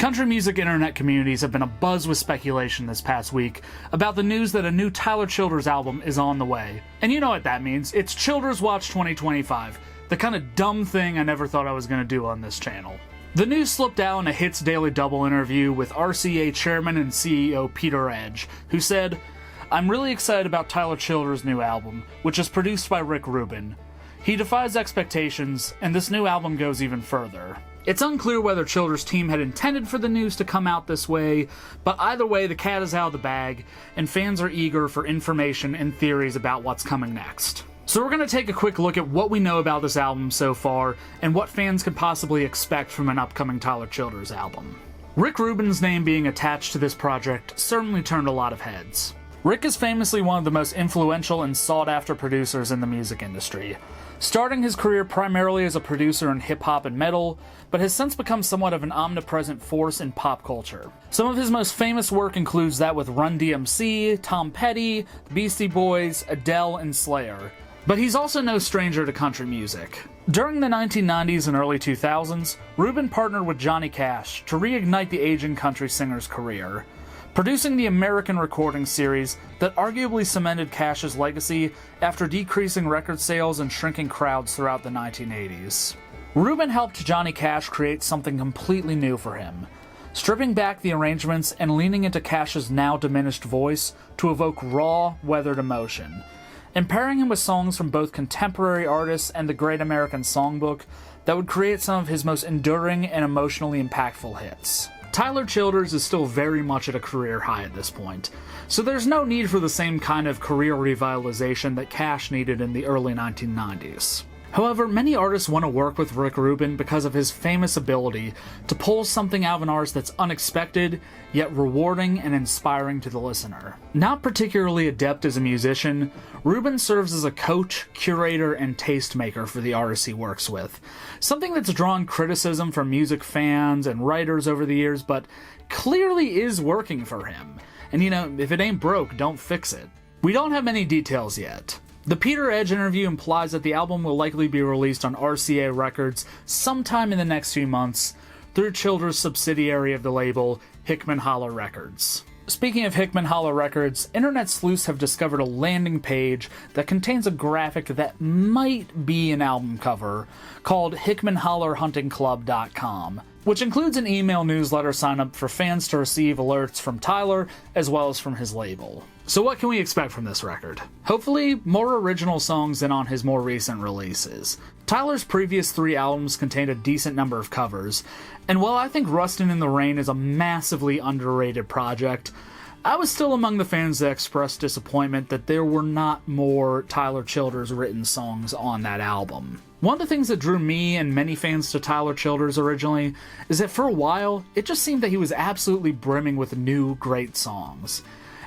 country music internet communities have been abuzz with speculation this past week about the news that a new Tyler Childers album is on the way. And you know what that means. It's Childers Watch 2025, the kind of dumb thing I never thought I was going to do on this channel. The news slipped out in a Hits Daily Double interview with RCA Chairman and CEO Peter Edge, who said, "I'm really excited about Tyler Childers' new album, which is produced by Rick Rubin. He defies expectations, and this new album goes even further." It's unclear whether Childers' team had intended for the news to come out this way, but either way, the cat is out of the bag, and fans are eager for information and theories about what's coming next. So we're going to take a quick look at what we know about this album so far, and what fans can possibly expect from an upcoming Tyler Childers album. Rick Rubin's name being attached to this project certainly turned a lot of heads. Rick is famously one of the most influential and sought-after producers in the music industry, starting his career primarily as a producer in hip-hop and metal, but has since become somewhat of an omnipresent force in pop culture. Some of his most famous work includes that with Run DMC, Tom Petty, the Beastie Boys, Adele, and Slayer. But he's also no stranger to country music. During the 1990s and early 2000s, Rubin partnered with Johnny Cash to reignite the aging country singer's career, producing the American Recording series that arguably cemented Cash's legacy after decreasing record sales and shrinking crowds throughout the 1980s. Rubin helped Johnny Cash create something completely new for him, stripping back the arrangements and leaning into Cash's now diminished voice to evoke raw, weathered emotion, and pairing him with songs from both contemporary artists and the Great American Songbook that would create some of his most enduring and emotionally impactful hits. Tyler Childers is still very much at a career high at this point, so there's no need for the same kind of career revitalization that Cash needed in the early 1990s. However, many artists want to work with Rick Rubin because of his famous ability to pull something out of an artist that's unexpected, yet rewarding and inspiring to the listener. Not particularly adept as a musician, Rubin serves as a coach, curator, and tastemaker for the artists he works with, something that's drawn criticism from music fans and writers over the years, but clearly is working for him. And if it ain't broke, don't fix it. We don't have many details yet. The Peter Edge interview implies that the album will likely be released on RCA Records sometime in the next few months through Childers' subsidiary of the label, Hickman Holler Records. Speaking of Hickman Holler Records, internet sleuths have discovered a landing page that contains a graphic that might be an album cover called HickmanHollerHuntingClub.com, which includes an email newsletter sign up for fans to receive alerts from Tyler as well as from his label. So what can we expect from this record? Hopefully, more original songs than on his more recent releases. Tyler's previous 3 albums contained a decent number of covers, and while I think Rustin' in the Rain is a massively underrated project, I was still among the fans that expressed disappointment that there were not more Tyler Childers written songs on that album. One of the things that drew me and many fans to Tyler Childers originally is that for a while, it just seemed that he was absolutely brimming with new, great songs.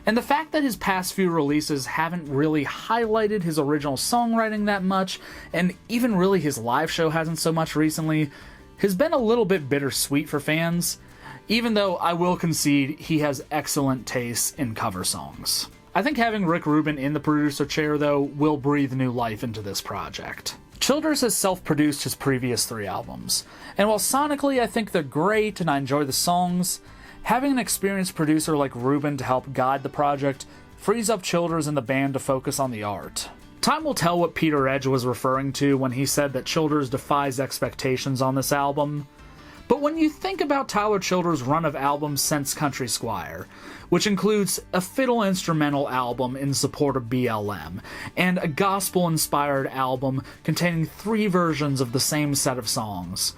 And the fact that his past few releases haven't really highlighted his original songwriting that much, and even really his live show hasn't so much recently, has been a little bit bittersweet for fans, even though I will concede he has excellent taste in cover songs. I think having Rick Rubin in the producer chair, though, will breathe new life into this project. Childers has self-produced his previous 3 albums, and while sonically I think they're great and I enjoy the songs, having an experienced producer like Rubin to help guide the project frees up Childers and the band to focus on the art. Time will tell what Peter Edge was referring to when he said that Childers defies expectations on this album, but when you think about Tyler Childers' run of albums since Country Squire, which includes a fiddle instrumental album in support of BLM, and a gospel-inspired album containing 3 versions of the same set of songs,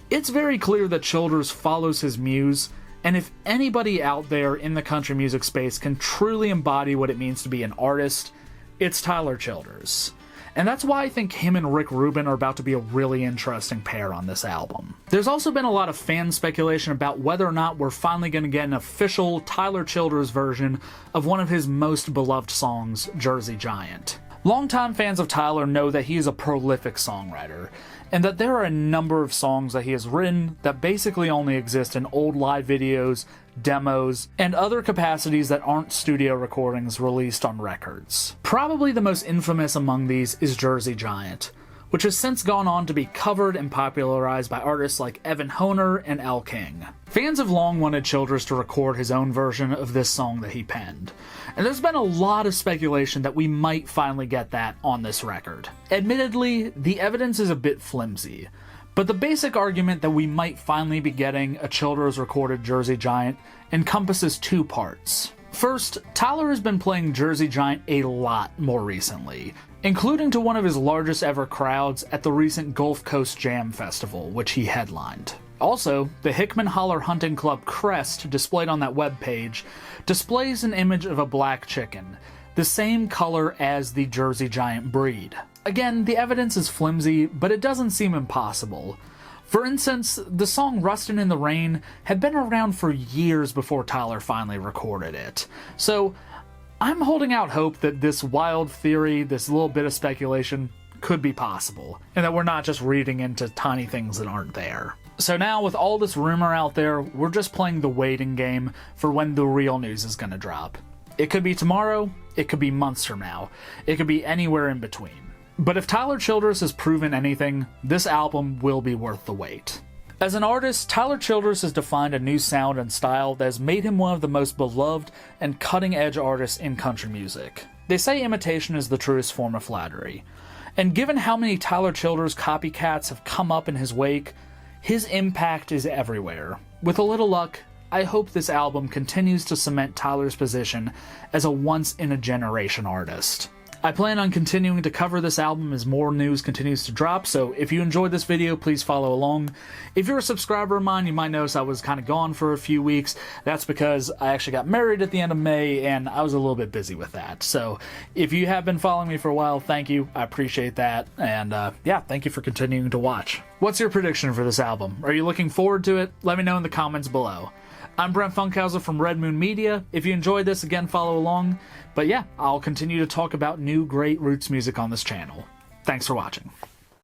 it's very clear that Childers follows his muse. And if anybody out there in the country music space can truly embody what it means to be an artist, it's Tyler Childers. And that's why I think him and Rick Rubin are about to be a really interesting pair on this album. There's also been a lot of fan speculation about whether or not we're finally going to get an official Tyler Childers version of one of his most beloved songs, Jersey Giant. Longtime fans of Tyler know that he is a prolific songwriter, and that there are a number of songs that he has written that basically only exist in old live videos, demos, and other capacities that aren't studio recordings released on records. Probably the most infamous among these is Jersey Giant, which has since gone on to be covered and popularized by artists like Evan Honer and Elle King. Fans have long wanted Childers to record his own version of this song that he penned, and there's been a lot of speculation that we might finally get that on this record. Admittedly, the evidence is a bit flimsy, but the basic argument that we might finally be getting a Childers recorded Jersey Giant encompasses two parts. First, Tyler has been playing Jersey Giant a lot more recently, including to one of his largest ever crowds at the recent Gulf Coast Jam Festival, which he headlined. Also, the Hickman Holler Hunting Club crest displayed on that webpage displays an image of a black chicken, the same color as the Jersey Giant breed. Again, the evidence is flimsy, but it doesn't seem impossible. For instance, the song Rustin' in the Rain had been around for years before Tyler finally recorded it. So, I'm holding out hope that this wild theory, this little bit of speculation, could be possible, and that we're not just reading into tiny things that aren't there. So now, with all this rumor out there, we're just playing the waiting game for when the real news is going to drop. It could be tomorrow, it could be months from now, it could be anywhere in between. But if Tyler Childers has proven anything, this album will be worth the wait. As an artist, Tyler Childers has defined a new sound and style that has made him one of the most beloved and cutting-edge artists in country music. They say imitation is the truest form of flattery. And given how many Tyler Childers copycats have come up in his wake, his impact is everywhere. With a little luck, I hope this album continues to cement Tyler's position as a once-in-a-generation artist. I plan on continuing to cover this album as more news continues to drop, so if you enjoyed this video, please follow along. If you're a subscriber of mine, you might notice I was kind of gone for a few weeks. That's because I actually got married at the end of May, and I was a little bit busy with that. So if you have been following me for a while, thank you. I appreciate that, and yeah, thank you for continuing to watch. What's your prediction for this album? Are you looking forward to it? Let me know in the comments below. I'm Brent Funkhauser from Red Moon Media. If you enjoyed this, again, follow along. But yeah, I'll continue to talk about new great roots music on this channel. Thanks for watching.